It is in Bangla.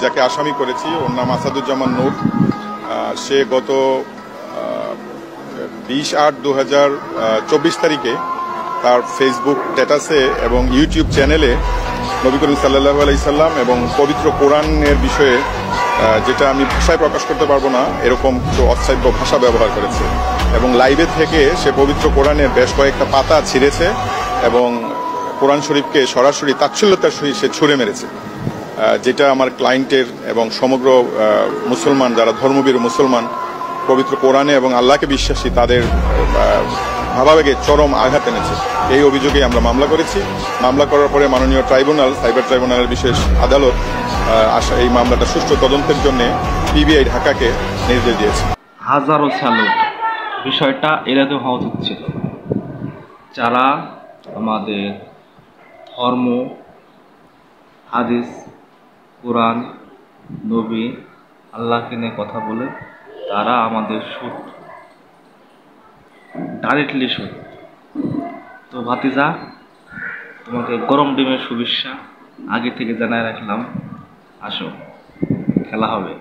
যাকে আসামি করেছি ওর নাম আসাদুজ্জামান নূর। সে গত 20/8/2024 তারিখে তার ফেসবুক স্ট্যাটাসে এবং ইউটিউব চ্যানেলে নবী করিম সাল্লাল্লাহু আলাইহি সাল্লাম এবং পবিত্র কোরআনের বিষয়ে যেটা আমি ভাষায় প্রকাশ করতে পারবো না এরকম কিছু অশ্রাব্য ভাষা ব্যবহার করেছে এবং লাইভে থেকে সে পবিত্র কোরআনের বেশ কয়েকটা পাতা ছিঁড়েছে এবং কোরআন শরীফকে সরাসরি তাচ্ছিল্যতার সহিত সে ছুঁড়ে মেরেছে, যেটা আমার ক্লায়েন্টের এবং সমগ্র মুসলমান যারা ধর্মবীর মুসলমান পবিত্র কোরআনে এবং আল্লাহকে বিশ্বাসী তাদের ভাবাবেগে চরম আঘাত এনেছে। এই অভিযোগে আমরা মামলা করেছি। মামলা করার পরে মাননীয় ট্রাইব্যুনাল, সাইবার ট্রাইব্যুনালের বিশেষ আদালত এই মামলাটা সুষ্ঠু তদন্তের জন্য পিবিআই ঢাকাকে নির্দেশ দিয়েছে। হাজারো স্যালুট, বিষয়টা এড়াতে হওয়া উচিত ছিল। যারা আমাদের ধর্ম, হাদিস, কোরআন, নবী, আল্লাহকে নিয়ে কথা বলে তারা আমাদের শত্রু, ডাইরেক্টলি শত্রু। তো ভাতিজা, তোমাকে গরম ডিমের শুভেচ্ছা আগে থেকে জানায় রাখলাম। আসো, খেলা হবে।